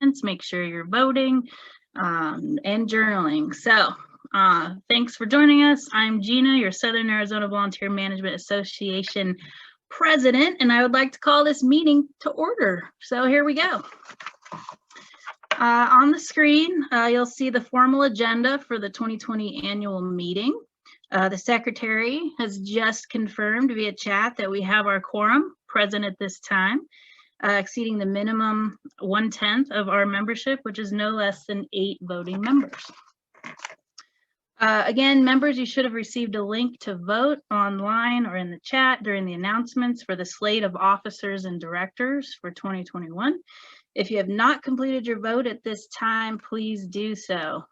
announcements, make sure you're voting and journaling. So thanks for joining us. I'm Gina, your Southern Arizona Volunteer Management Association president, and I would like to call this meeting to order. So here we go. On the screen, you'll see the formal agenda for the 2020 annual meeting. The secretary has just confirmed via chat that we have our quorum present at this time, exceeding the minimum 1/10 of our membership, which is no less than 8 voting members. Again, members, you should have received a link to vote online or in the chat during the announcements for the slate of officers and directors for 2021. If you have not completed your vote at this time, please do so.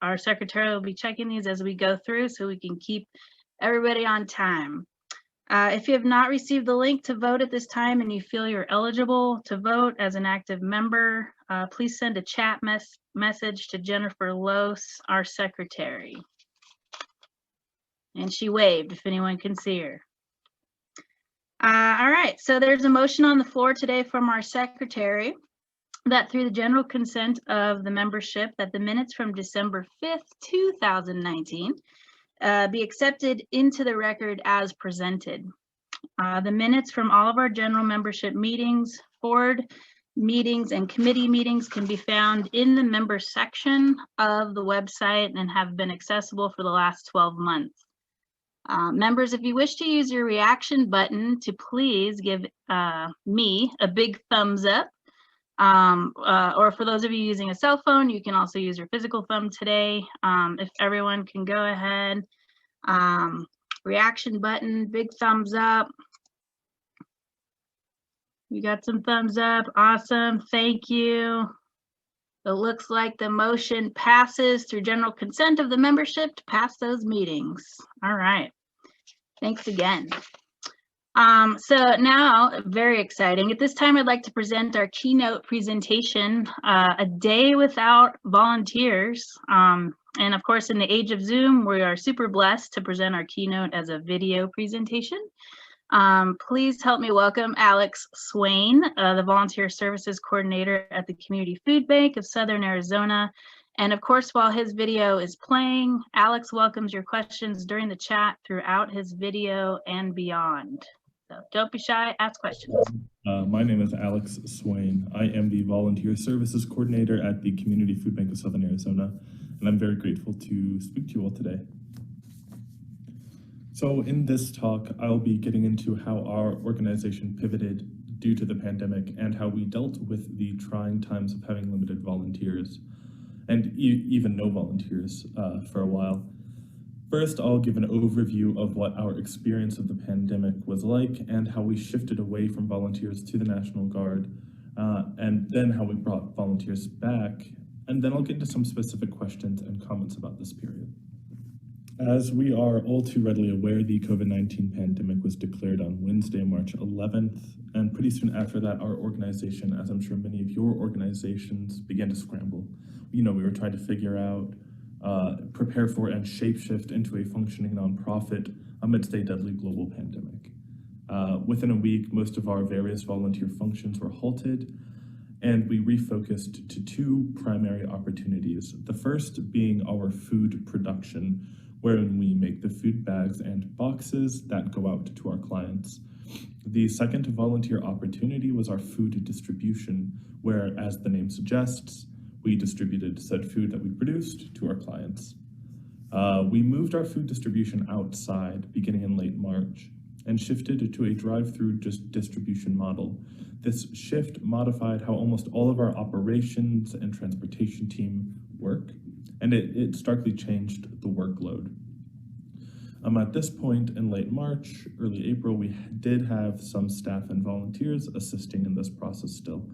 Our secretary will be checking these as we go through so we can keep everybody on time. If you have not received the link to vote at this time and you feel you're eligible to vote as an active member, please send a chat message to Jennifer Lose, our secretary. And she waved if anyone can see her. All right, so there's a motion on the floor today from our secretary that through the general consent of the membership that the minutes from December 5th, 2019 be accepted into the record as presented. The minutes from all of our general membership meetings, board meetings, and committee meetings can be found in the member section of the website and have been accessible for the last 12 months. Members, if you wish to use your reaction button to please give me a big thumbs up, or for those of you using a cell phone, you can also use your physical thumb today. If everyone can go ahead, reaction button, big thumbs up. You got some thumbs up, awesome, thank you. It looks like the motion passes through general consent of the membership to pass those meetings. All right, thanks again. So now, very exciting. At this time, I'd like to present our keynote presentation, A Day Without Volunteers. And of course, in the age of Zoom, we are super blessed to present our keynote as a video presentation. Please help me welcome Alex Swain, the Volunteer Services Coordinator at the Community Food Bank of Southern Arizona. And of course, while his video is playing, Alex welcomes your questions during the chat throughout his video and beyond. So don't be shy, ask questions. My name is Alex Swain. I am the Volunteer Services Coordinator at the Community Food Bank of Southern Arizona, and I'm very grateful to speak to you all today. So in this talk, I'll be getting into how our organization pivoted due to the pandemic and how we dealt with the trying times of having limited volunteers and even no volunteers for a while. First, I'll give an overview of what our experience of the pandemic was like and how we shifted away from volunteers to the National Guard, and then how we brought volunteers back. And then I'll get into some specific questions and comments about this period. As we are all too readily aware, the COVID-19 pandemic was declared on Wednesday, March 11th, and pretty soon after that, our organization, as I'm sure many of your organizations, began to scramble. We were trying to figure out, prepare for and shapeshift into a functioning nonprofit amidst a deadly global pandemic. Within a week, most of our various volunteer functions were halted, and we refocused to 2 primary opportunities. The first being our food production, wherein we make the food bags and boxes that go out to our clients. The second volunteer opportunity was our food distribution, where, as the name suggests, we distributed said food that we produced to our clients. We moved our food distribution outside beginning in late March and shifted to a drive-through distribution model. This shift modified how almost all of our operations and transportation team work, and it starkly changed the workload. At this point in late March, early April, we did have some staff and volunteers assisting in this process still.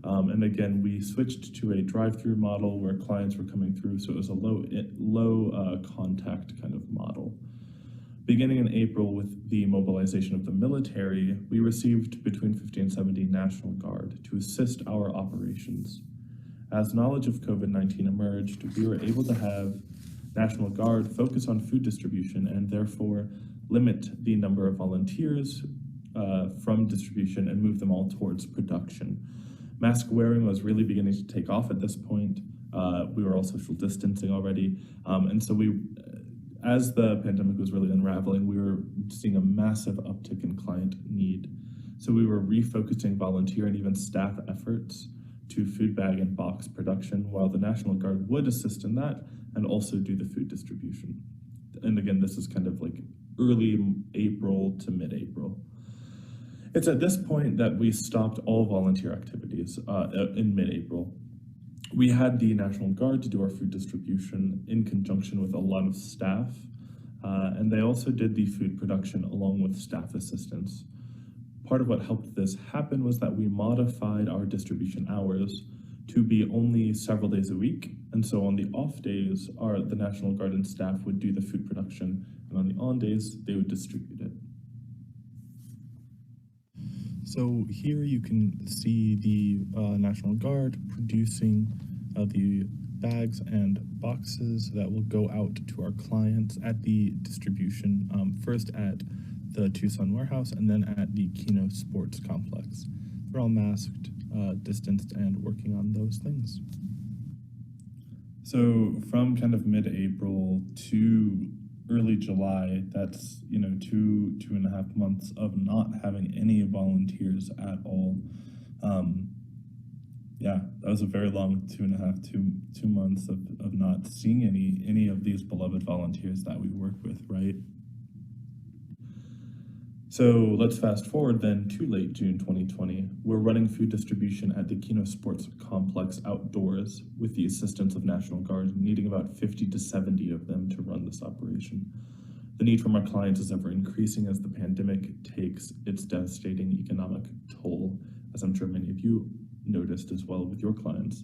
And again, we switched to a drive-through model where clients were coming through, so it was a low contact kind of model. Beginning in April with the mobilization of the military, we received between 50 and 70 National Guard to assist our operations. As knowledge of COVID-19 emerged, we were able to have National Guard focus on food distribution and therefore limit the number of volunteers from distribution and move them all towards production. Mask wearing was really beginning to take off at this point. We were all social distancing already. And so as the pandemic was really unraveling, we were seeing a massive uptick in client need. So we were refocusing volunteer and even staff efforts to food bag and box production, while the National Guard would assist in that and also do the food distribution. And again, this is kind of like early April to mid-April. It's at this point that we stopped all volunteer activities in mid-April. We had the National Guard to do our food distribution in conjunction with a lot of staff, and they also did the food production along with staff assistance. Part of what helped this happen was that we modified our distribution hours to be only several days a week, and so on the off days, the National Guard and staff would do the food production, and on the on days, they would distribute it. So here you can see the National Guard producing the bags and boxes that will go out to our clients at the distribution, first at the Tucson warehouse and then at the Kino Sports Complex. They're all masked, distanced, and working on those things. So from kind of mid-April to early July, that's, 2.5 months of not having any volunteers at all. Yeah, that was a very long 2 months of not seeing any of these beloved volunteers that we work with, right? So let's fast forward then to late June 2020. We're running food distribution at the Kino Sports Complex outdoors with the assistance of National Guard, needing about 50 to 70 of them to run this operation. The need from our clients is ever increasing as the pandemic takes its devastating economic toll, as I'm sure many of you noticed as well with your clients.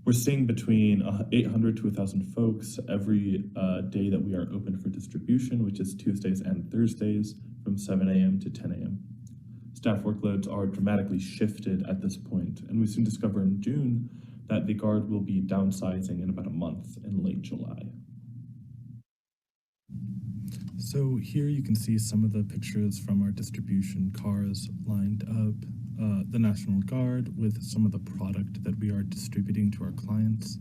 We're seeing between 800 to 1,000 folks every day that we are open for distribution, which is Tuesdays and Thursdays from 7 a.m. to 10 a.m. Staff workloads are dramatically shifted at this point, and we soon discover in June that the Guard will be downsizing in about a month in late July. So here you can see some of the pictures from our distribution cars lined up. The National Guard with some of the product that we are distributing to our clients,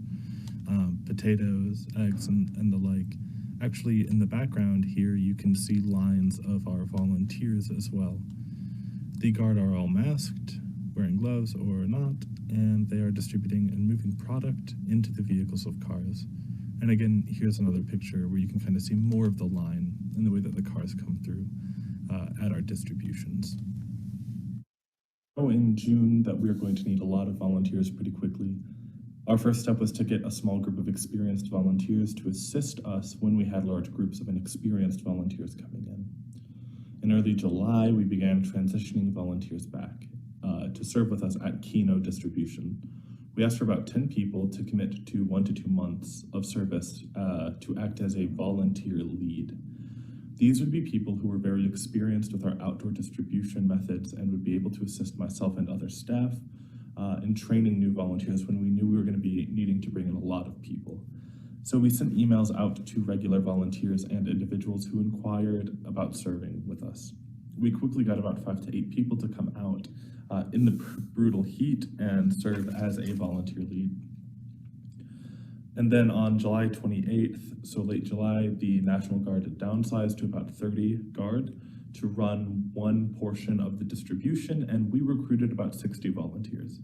potatoes, eggs, and the like. Actually, in the background here, you can see lines of our volunteers as well. The Guard are all masked, wearing gloves or not, and they are distributing and moving product into the vehicles of cars. And again, here's another picture where you can kind of see more of the line and the way that the cars come through at our distributions. In June that we are going to need a lot of volunteers pretty quickly. Our first step was to get a small group of experienced volunteers to assist us when we had large groups of inexperienced volunteers coming in. In early July, we began transitioning volunteers back to serve with us at Kino distribution. We asked for about 10 people to commit to 1 to 2 months of service to act as a volunteer lead. These would be people who were very experienced with our outdoor distribution methods and would be able to assist myself and other staff in training new volunteers when we knew we were going to be needing to bring in a lot of people. So we sent emails out to regular volunteers and individuals who inquired about serving with us. We quickly got about 5 to 8 people to come out in the brutal heat and serve as a volunteer lead. And then on July 28th, so late July, the National Guard downsized to about 30 Guard to run one portion of the distribution, and we recruited about 60 volunteers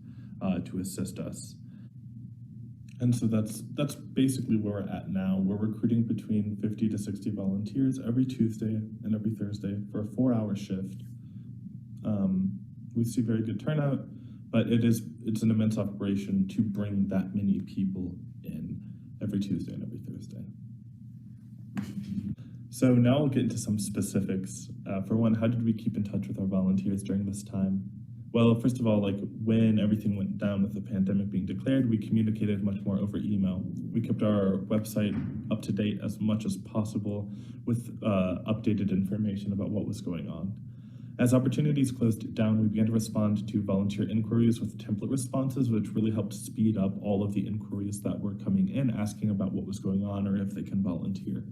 to assist us. And so that's basically where we're at now. We're recruiting between 50 to 60 volunteers every Tuesday and every Thursday for a 4-hour shift. We see very good turnout, but it's an immense operation to bring that many people in every Tuesday and every Thursday. So now we'll get into some specifics. For one, how did we keep in touch with our volunteers during this time? Well, first of all, when everything went down with the pandemic being declared, we communicated much more over email. We kept our website up to date as much as possible with updated information about what was going on. As opportunities closed down, we began to respond to volunteer inquiries with template responses, which really helped speed up all of the inquiries that were coming in, asking about what was going on or if they can volunteer.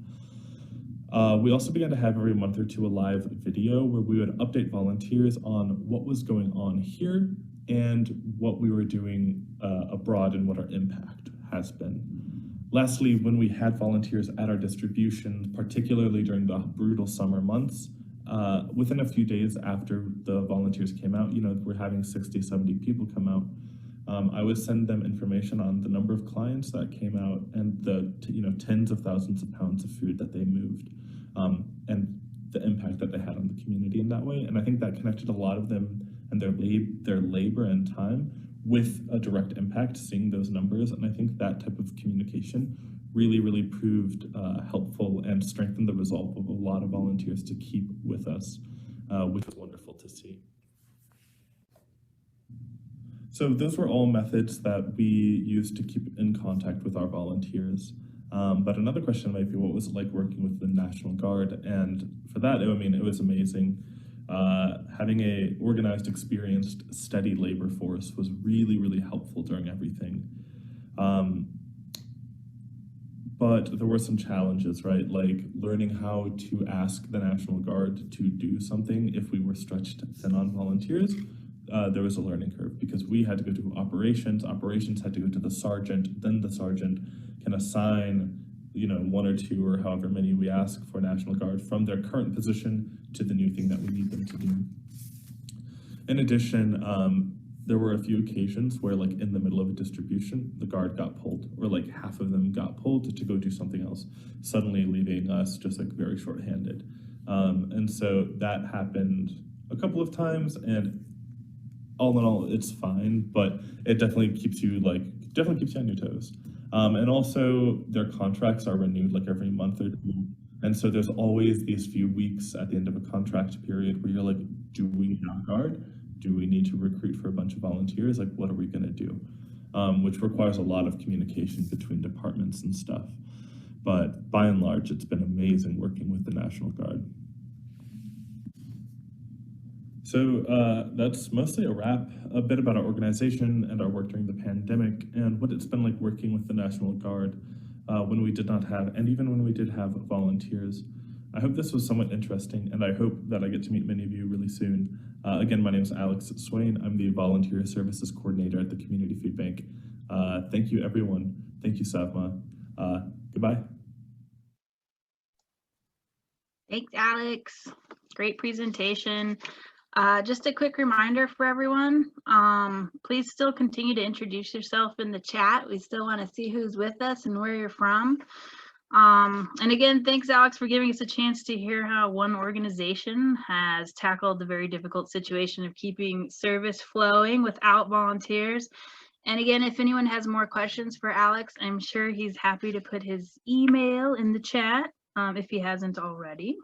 We also began to have every month or two a live video where we would update volunteers on what was going on here and what we were doing abroad and what our impact has been. Lastly, when we had volunteers at our distribution, particularly during the brutal summer months, within a few days after the volunteers came out, we're having 60, 70 people come out. I would send them information on the number of clients that came out and the tens of thousands of pounds of food that they moved, and the impact that they had on the community in that way. And I think that connected a lot of them and their labor and time with a direct impact, seeing those numbers. And I think that type of communication really, really proved helpful and strengthened the resolve of a lot of volunteers to keep with us, which was wonderful to see. So those were all methods that we used to keep in contact with our volunteers. But another question might be, what was it like working with the National Guard? And for that, it was amazing. Having a organized, experienced, steady labor force was really, really helpful during everything. But there were some challenges, right? Like learning how to ask the National Guard to do something if we were stretched thin on volunteers. There was a learning curve because we had to go to operations had to go to the sergeant, then the sergeant can assign, one or two or however many we ask for National Guard from their current position to the new thing that we need them to do. In addition, there were a few occasions where, like, in the middle of a distribution, the Guard got pulled, or like half of them got pulled to go do something else, suddenly leaving us just like very short-handed. And so that happened a couple of times, and all in all, it's fine, but it definitely keeps you on your toes. And also their contracts are renewed like every month or two. And so there's always these few weeks at the end of a contract period where you're like, do we have Guard? Do we need to recruit for a bunch of volunteers? Like, what are we gonna do? Which requires a lot of communication between departments and stuff. But by and large, it's been amazing working with the National Guard. So that's mostly a wrap, a bit about our organization and our work during the pandemic and what it's been like working with the National Guard when we did not have, and even when we did have, volunteers. I hope this was somewhat interesting, and I hope that I get to meet many of you really soon. Again, my name is Alex Swain. I'm the Volunteer Services Coordinator at the Community Food Bank. Thank you, everyone. Thank you, savma. Goodbye. Thanks, Alex. Great presentation. Just a quick reminder for everyone, please still continue to introduce yourself in the chat. We still want to see who's with us and where you're from. And again, thanks, Alex, for giving us a chance to hear how one organization has tackled the very difficult situation of keeping service flowing without volunteers. And again, if anyone has more questions for Alex, I'm sure he's happy to put his email in the chat if he hasn't already.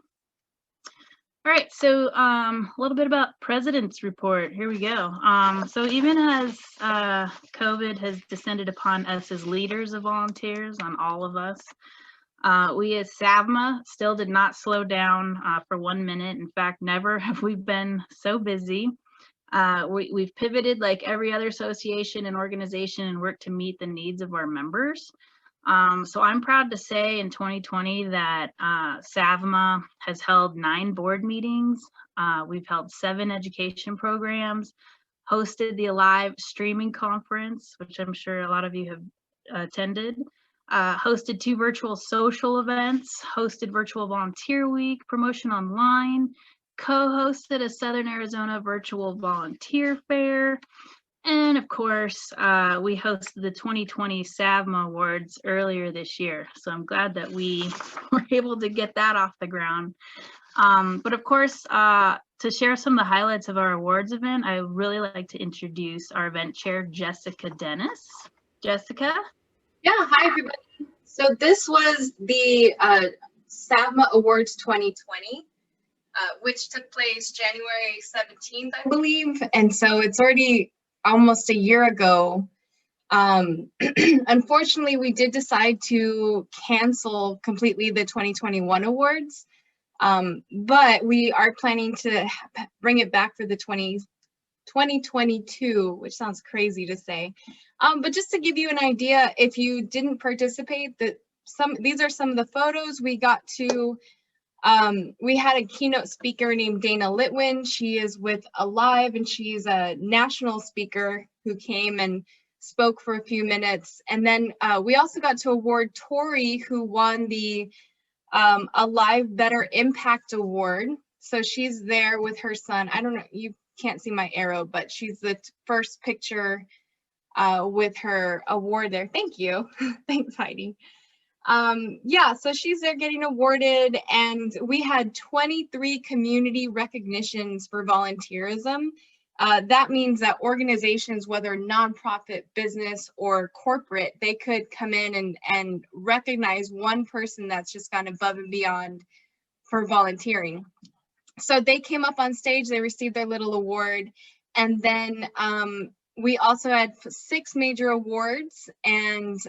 All right, so a little bit about President's Report. Here we go. So even as COVID has descended upon us as leaders of volunteers, on all of us, we as savma still did not slow down for 1 minute. In fact, never have we been so busy. We've pivoted like every other association and organization and worked to meet the needs of our members. So I'm proud to say in 2020 that savma has held 9 board meetings. We've held 7 education programs, hosted the Alive streaming conference, which I'm sure a lot of you have attended, hosted 2 virtual social events, hosted Virtual Volunteer Week, Promotion Online, co-hosted a Southern Arizona Virtual Volunteer Fair, and of course, we hosted the 2020 savma Awards earlier this year. So I'm glad that we were able to get that off the ground. But of course, to share some of the highlights of our awards event, I would really like to introduce our event chair, Jessica Dennis. Jessica? Yeah, hi everybody. So this was the savma Awards 2020, which took place January 17th, I believe. And so it's already almost a year ago. Unfortunately, we did decide to cancel completely the 2021 awards, but we are planning to bring it back for the 2022, which sounds crazy to say. But just to give you an idea, if you didn't participate, these are some of the photos. We got to We had a keynote speaker named Dana Litwin. She is with Alive, and she's a national speaker who came and spoke for a few minutes. And then we also got to award Tori, who won the Alive Better Impact Award. So she's there with her son. I don't know, you can't see my arrow, but she's the first picture with her award there. Thank you. Thanks, Heidi. Yeah, so she's there getting awarded, and we had 23 community recognitions for volunteerism. That means that organizations, whether nonprofit, business, or corporate, they could come in and recognize one person that's just gone above and beyond for volunteering. So they came up on stage, they received their little award, and then we also had 6 major awards, and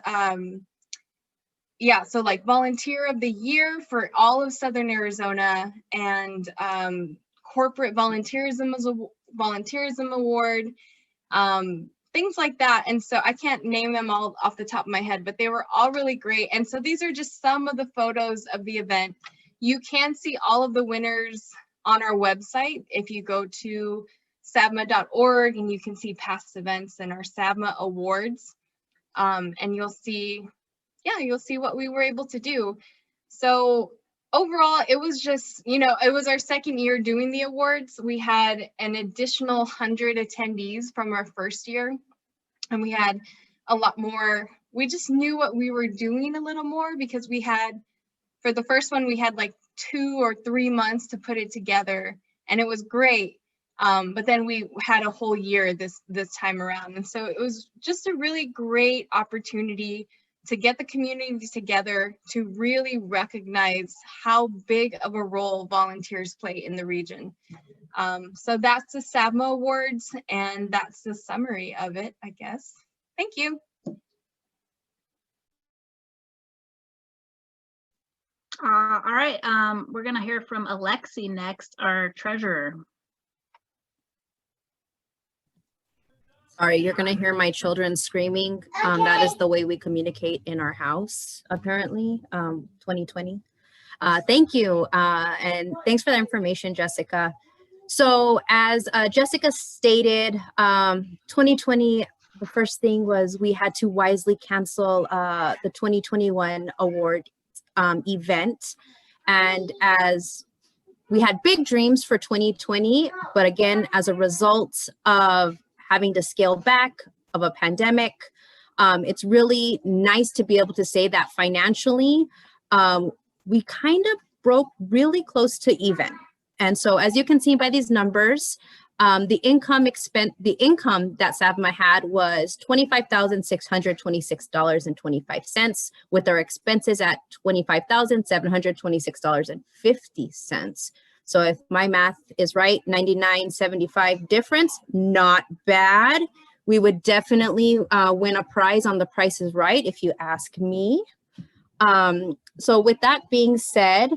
yeah, so like Volunteer of the Year for all of Southern Arizona, and Corporate Volunteerism Award, things like that. And so I can't name them all off the top of my head, but they were all really great. And so these are just some of the photos of the event. You can see all of the winners on our website if you go to savma.org, and you can see past events and our SAVMA awards, and you'll see what we were able to do. So overall, it was just, it was our second year doing the awards. We had an additional 100 attendees from our first year, and we had a lot more. We just knew what we were doing a little more, because we had, for the first one, we had like 2 or 3 months to put it together, and it was great. But then we had a whole year this time around. And so it was just a really great opportunity to get the community together to really recognize how big of a role volunteers play in the region. So that's the SAVMA Awards, and that's the summary of it, I guess. Thank you. All right, we're gonna hear from Alexi next, our treasurer. Sorry, you're gonna hear my children screaming. That is the way we communicate in our house, apparently, 2020. Thank you, and thanks for the information, Jessica. So as Jessica stated, 2020, the first thing was we had to wisely cancel the 2021 award event. And as we had big dreams for 2020, but again, as a result of having to scale back of a pandemic, it's really nice to be able to say that financially, we kind of broke really close to even. And so as you can see by these numbers, the income that SAVMA had was $25,626.25, with our expenses at $25,726.50. So if my math is right, 99.75 difference, not bad. We would definitely win a prize on The Price is Right, if you ask me. So with that being said,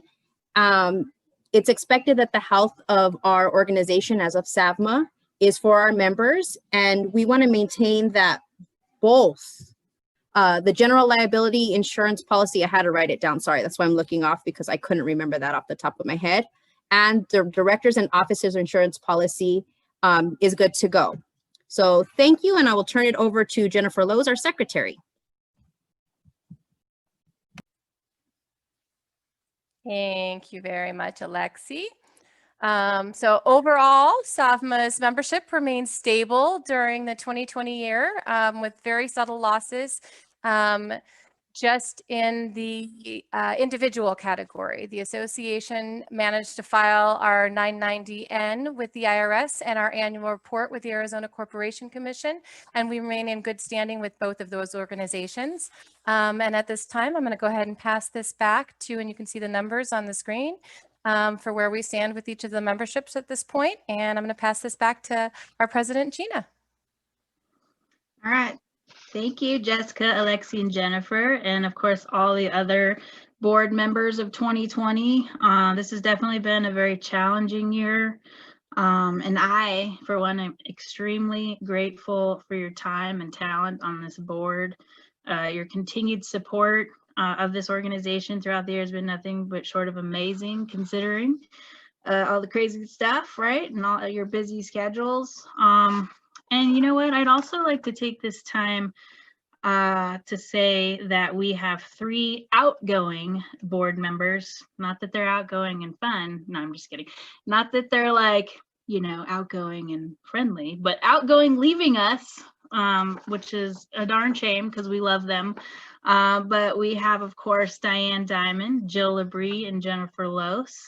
it's expected that the health of our organization as of SAVMA is for our members, and we want to maintain that both the general liability insurance policy, I had to write it down, sorry, that's why I'm looking off, because I couldn't remember that off the top of my head, and the directors and officers insurance policy is good to go. So thank you, and I will turn it over to Jennifer Lowe's, our secretary. Thank you very much, Alexi. So overall, SAVMA's membership remained stable during the 2020 year with very subtle losses just in the individual category. The association managed to file our 990N with the IRS and our annual report with the Arizona Corporation Commission, and we remain in good standing with both of those organizations. And at this time, I'm going to go ahead and pass this back to, and you can see the numbers on the screen for where we stand with each of the memberships at this point. And I'm going to pass this back to our president, Gina. All right. Thank you, Jessica, Alexi, and Jennifer, and of course, all the other board members of 2020. This has definitely been a very challenging year. And I, for one, am extremely grateful for your time and talent on this board, your continued support of this organization throughout the year has been nothing but short of amazing, considering all the crazy stuff, right? And all your busy schedules. And you know what? I'd also like to take this time to say that we have 3 outgoing board members. Not that they're outgoing and fun. No, I'm just kidding. Not that they're like, you know, outgoing and friendly, but outgoing leaving us, which is a darn shame because we love them. But we have, of course, Diane Diamond, Jill Labrie, and Jennifer Lose,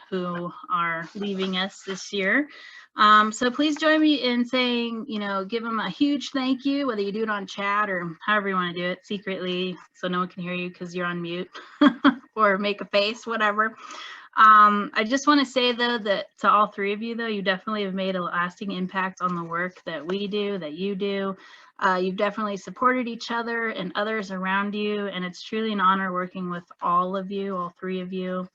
who are leaving us this year. So please join me in saying, you know, give them a huge thank you, whether you do it on chat or however you want to do it secretly so no one can hear you because you're on mute or make a face, whatever. I just want to say, though, that to all 3 of you, though, you definitely have made a lasting impact on the work that we do, that you do. You've definitely supported each other and others around you, and it's truly an honor working with all of you, all 3 of you.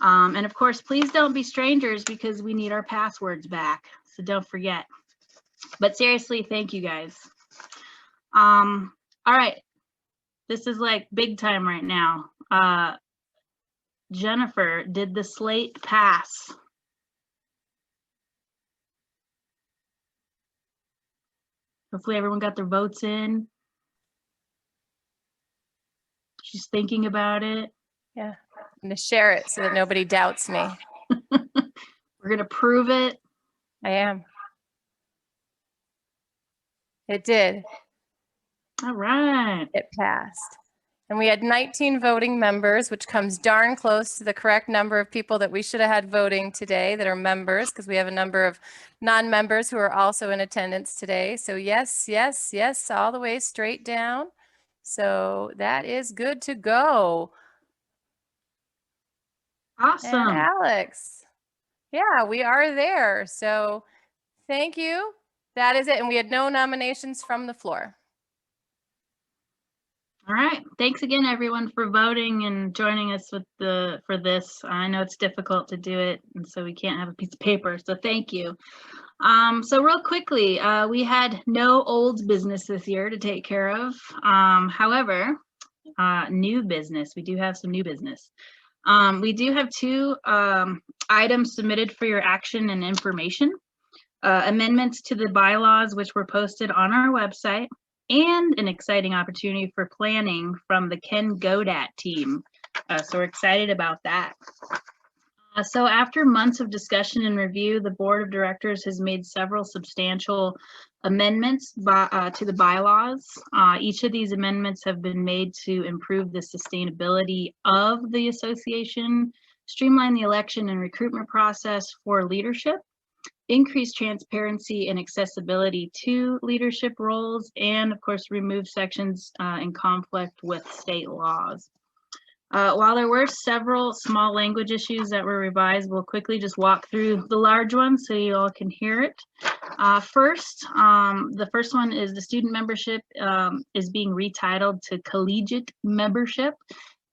And of course, please don't be strangers because we need our passwords back, so don't forget. But seriously, thank you guys. All right, this is like big time right now. Jennifer, did the slate pass? Hopefully everyone got their votes in. She's thinking about it. Yeah, I'm going to share it so that nobody doubts me. We're going to prove it. I am. It did. All right. It passed. And we had 19 voting members, which comes darn close to the correct number of people that we should have had voting today that are members, because we have a number of non-members who are also in attendance today. So yes, yes, yes, all the way straight down. So that is good to go. Awesome. And Alex, yeah, we are there. So thank you. That is it. And we had no nominations from the floor. All right. Thanks again, everyone, for voting and joining us with for this. I know it's difficult to do it, and so we can't have a piece of paper. So thank you. So real quickly, we had no old business this year to take care of. However, new business. We do have some new business. We do have 2 items submitted for your action and information. Amendments to the bylaws, which were posted on our website, and an exciting opportunity for planning from the Ken Godat team. So we're excited about that. So after months of discussion and review, the board of directors has made several substantial amendments to the bylaws. Each of these amendments have been made to improve the sustainability of the association, streamline the election and recruitment process for leadership, increase transparency and accessibility to leadership roles, and of course remove sections in conflict with state laws. While there were several small language issues that were revised, we'll quickly just walk through the large ones so you all can hear it. First, the first one is the student membership is being retitled to collegiate membership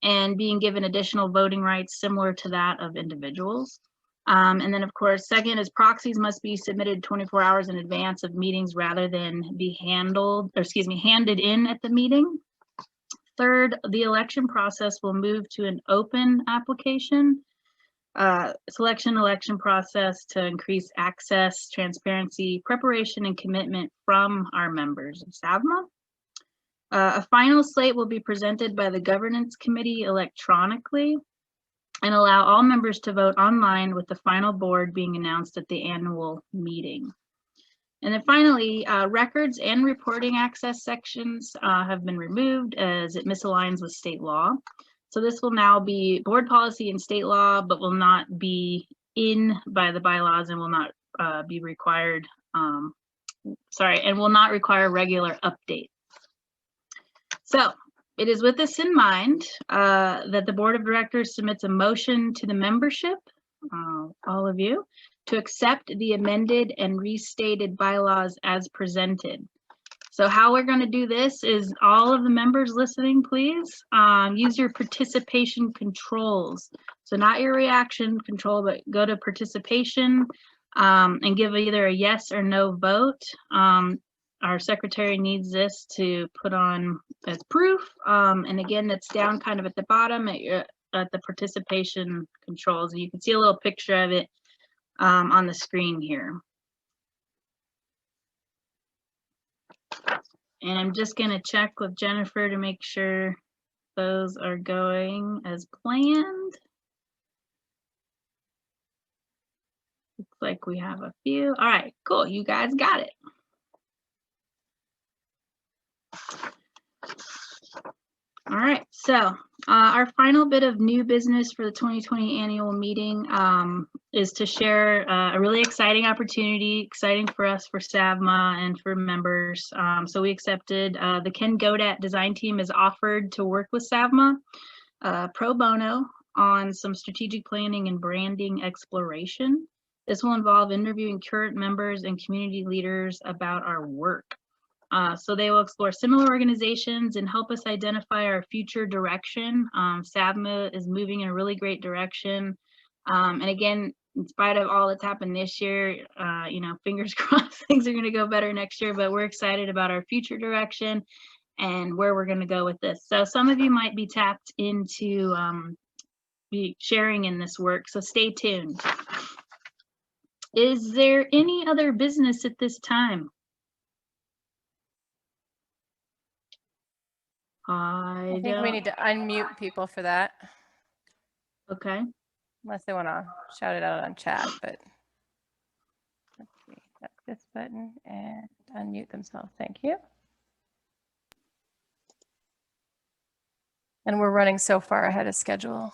and being given additional voting rights similar to that of individuals. And then, of course, second is proxies must be submitted 24 hours in advance of meetings rather than be handed in at the meeting. Third, the election process will move to an open application election process to increase access, transparency, preparation, and commitment from our members of savma. A final slate will be presented by the governance committee electronically and allow all members to vote online, with the final board being announced at the annual meeting. And then finally, records and reporting access sections have been removed as it misaligns with state law. So this will now be board policy and state law, but will not be in by the bylaws and will not be required, and will not require regular updates. So it is with this in mind that the board of directors submits a motion to the membership, all of you, to accept the amended and restated bylaws as presented. So how we're going to do this is, all of the members listening, please use your participation controls. So not your reaction control, but go to participation and give either a yes or no vote. our secretary needs this to put on as proof. And again, it's down kind of at the bottom at the participation controls. And you can see a little picture of it on the screen here. And I'm just going to check with Jennifer to make sure those are going as planned. Looks like we have a few. All right, cool. You guys got it. All right, so our final bit of new business for the 2020 annual meeting is to share a really exciting opportunity, exciting for us for SAVMA and for members. So we accepted the Ken Godat design team is offered to work with SAVMA pro bono on some strategic planning and branding exploration. This will involve interviewing current members and community leaders about our work. So they will explore similar organizations and help us identify our future direction. SAVMA is moving in a really great direction. And again, in spite of all that's happened this year, you know, fingers crossed things are going to go better next year, but we're excited about our future direction and where we're going to go with this. So some of you might be tapped into be sharing in this work, so stay tuned. Is there any other business at this time? I think we need to unmute people for that, Okay. unless they want to shout it out on chat, but let's see, tap this button and unmute themselves. Thank you. And we're running so far ahead of schedule.